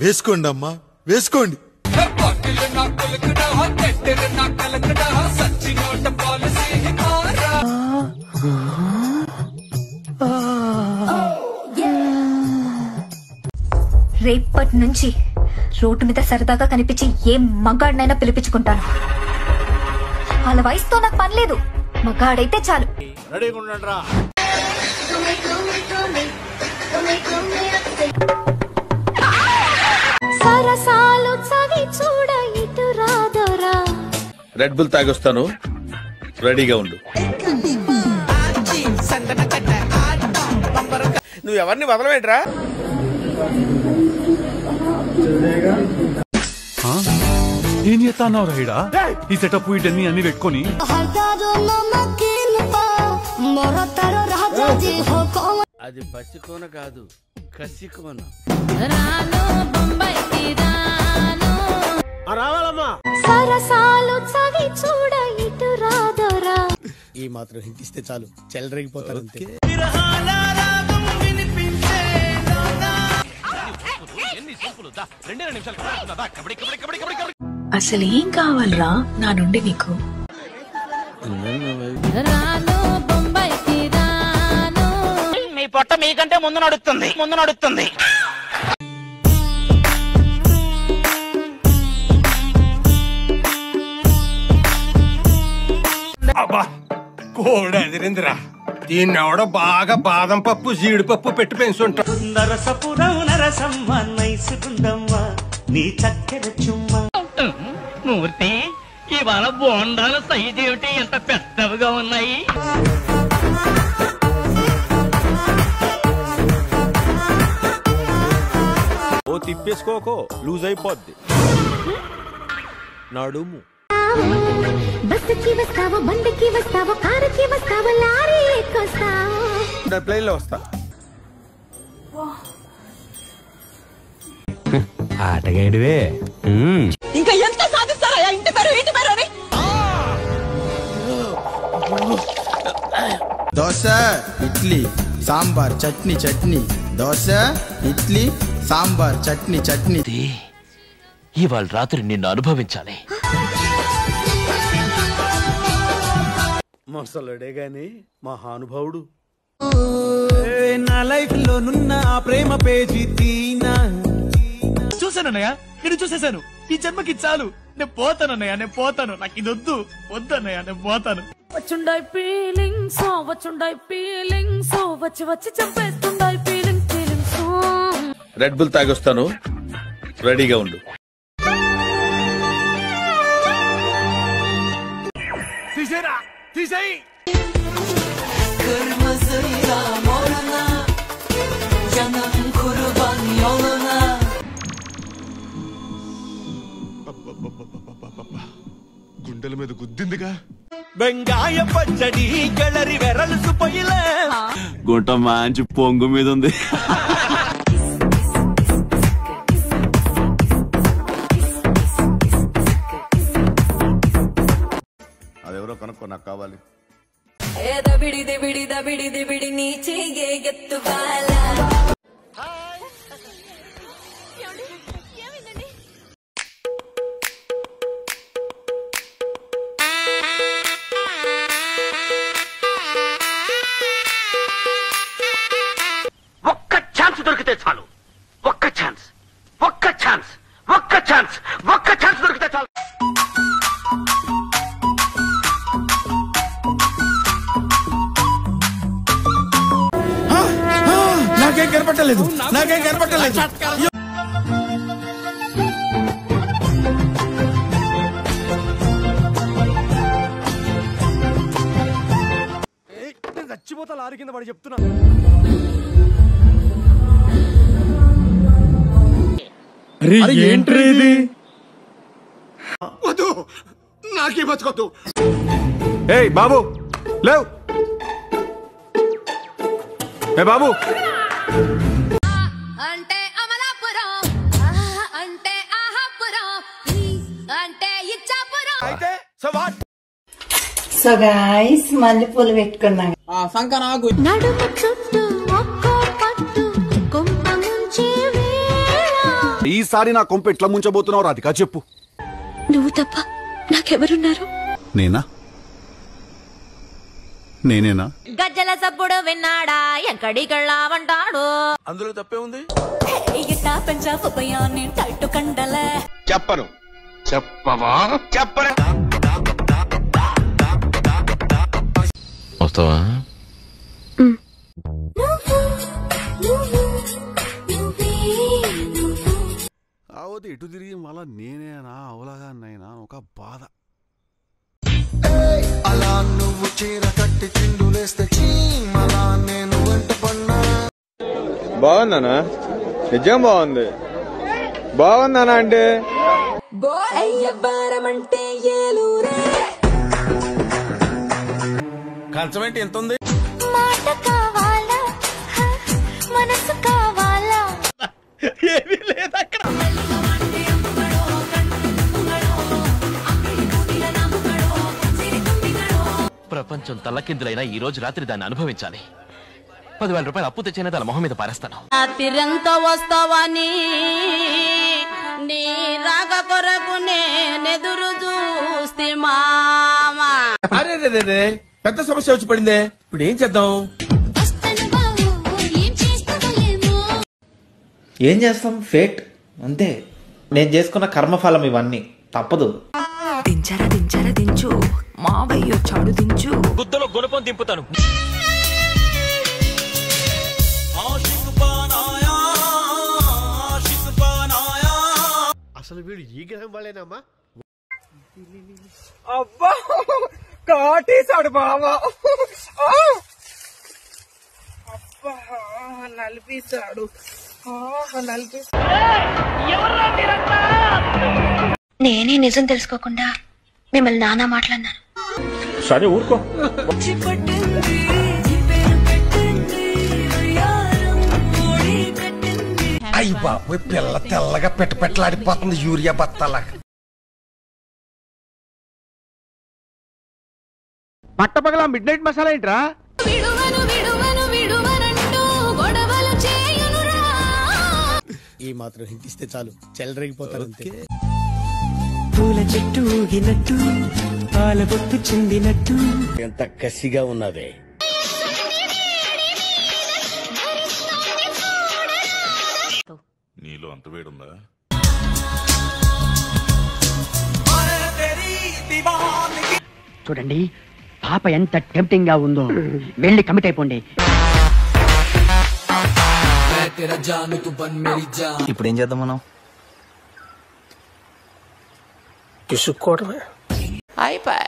వేసుకోండి అమ్మా, వేసుకోండి. రేపటి నుంచి రోడ్డు మీద సరదాగా కనిపించి ఏ మగాడినైనా పిలిపించుకుంటాను. వాళ్ళ వయసుతో నాకు పని లేదు, మగాడైతే చాలు. సరసాలు చవి చూడ ఇటు రాదరా. రెడ్ బుల్ తాగొస్తాను, రెడీగా ఉండు. నువ్వు ఎవరిని వదలవేట్రా? ఏం చేస్తావు రైడా? ఈ సెటప్ వీటన్ని అన్ని పెట్టుకొని అది పసికోన కాదు, కసికోన. రావాలమ్మా. సరసాలు చవి చూడ ఇటు రాదరా. ఈ మాత్రం హింటిస్తే చాలు, చెలరేగిపోతారు అంతే. అసలు ఏం కావాలరా నా నుండి నీకు? మీ పొట్ట మీకంటే ముందు నడుస్తుంది. అబ్బా కోడెదిరిందిరా. దీన్ని ఎవడో బాగా బాదం పప్పు జీడిపప్పు పెట్టి పెంచుంటాడు. నీ చక్కెర చుమ్మా. మూర్తి, ఇవాళ బోండాల సైజు ఏమిటి ఎంత పెద్దవిగా ఉన్నాయి? ఓ తిప్పేసుకోకో, లూజ్ అయిపోద్ది నడుము. బస్సుకి వస్తావో, బండికి వస్తావో, కారుకి వస్తావో, లారీ ఎక్కొస్తావో. ప్లేన్ లో వస్తా. ఆటగాడివే. ఇంకా ఎంత సాధిస్తారా ఇంటి పేరు అని? దోశ, ఇడ్లీ, సాంబార్, చట్నీ. దోశ, ఇడ్లీ, సాంబార్, చట్నీ. ఇవాళ రాత్రి నిన్ను అనుభవించాలి. మొసలుడే గాని మహానుభావుడు. నా లైఫ్ లో నున్న ప్రేమ పేజీ తీనా. చూసానన్నయ్య, నేను చూసేశాను. ఈ జన్మకి చాలు, నేను పోతానన్నయ్య, నాకు ఇది వద్దన్నయ్య, నేను పోతాను. వచ్చుండై ఫీలింగ్స్ వచ్చి చంపేస్తుండై ఫీలింగ్స్. రెడ్ బుల్ తాగొస్తాను, రెడీగా ఉండు. తీసేయి. గుండెల మీద గుద్దిందిగా. బెంగాయ పచ్చడి గెలరి వెరలుసు పొయ్యిలే. గుంట మంచి పొంగు మీద ఉంది. అదెవరో కనుక్కో, నాకు కావాలి. దబిడి నీ చెయ్యే గెత్తువాలా. ఒక్క ఛాన్స్ దొరికితే చాలు. ఒక్క ఛాన్స్ దొరికితే చాలు. నాకేం కనపట్టలేదు. చచ్చిపోతా లారీ కింద పడి చెప్తున్నా. ఏంట్రీ ఇది? వద్దు, నాకే బతకొద్దు. ఏయ్ బాబు, లేవు. ఏ బాబు, అంటే అమలాపురం, అంటే ఆహాపురం, అంటే ఇచ్చాపురం. అయితే సో వాట్? సో గైస్ మల్లెపూలు పెట్టుకున్నాం. నడుము చుట్టూ ఒక్కో పట్టు, కొంప ముంచే వేళ. ఈ ఈసారి నా కొంప ఎట్లా ముంచబోతున్నావు రాధిక చెప్పు. నువ్వు తప్ప నాకెవరున్నారు? నేనేనా? గజ్జల సప్పుడు విన్నాడా ఎక్కడి కళ్ళావంటాడు. అందులో తప్పే ఉంది. చెప్పను. చెప్పవా? చెప్పను. వస్తావా? అవతి ఎటు తిరిగి మళ్ళా నేనేనా అవలాగా నైనా ఒక బాధ. అలా నువ్వు చీర కట్టి చిందులేస్తే చీమలా నేను వెంట పన్నా. బాగుందనా? నిజం బాగుంది. బాగుందనా అంటే కంచం ఏంటి ఎంత ఉంది? మాట కావాలా మనసు కావాలా? ఏమీ లేదు అక్కడ. ప్రపంచం తల్లకిందులైనా ఈ రోజు రాత్రి దాన్ని అనుభవించాలి. 10,000 రూపాయలు అప్పు తెచ్చిన దాని మొహం మీద పారేస్తాను. రాత్రిరంతా వస్తావని నీ రాక కొరకు నేనెదురు చూస్తే మామా. అరే పెద్ద సమస్య వచ్చి పడిందే. ఇప్పుడు ఏం చేద్దాం? ఏం చేస్తాం, ఫేట్ అంతే. నేను చేసుకున్న కర్మఫలం ఇవన్నీ, తప్పదు. దించరా దించరా దించు, మావయ్య వచ్చాడు దించు. గుద్దలో గుణపం దింపుతాను. అసలు వీడు ఈ గ్రహం వాళ్ళేనమ్మా? అబ్బా కాటేశాడు బావా. అబ్బా నలిపేశాడు. నేనే నిజం తెలుసుకోకుండా మిమ్మల్ని నానా మాట్లాడినాను. సరే ఊరుకో. అయ్యి బాబోయ్, పిల్ల తెల్లగా పెట్టలాడిపోతుంది urea Battala. పట్టపగల mid night masala ఏంట్రా? ఈ మాత్రం హింటిస్తే చాలు, చెలరేగిపోతారు అంతే. పూల చెట్టు ఊగినట్టు పాల బొట్టు చెందినట్టు ఎంత కసిగా ఉన్నదే. నీలో అంత వేడుందా? చూడండి పాప ఎంత టెంప్టింగ్ గా ఉందో, వెళ్ళి కమిట్ అయిపోండి. ఇప్పుడు ఏం చేద్దాం మనం? విసుక్కోవడమే. అయిపోయి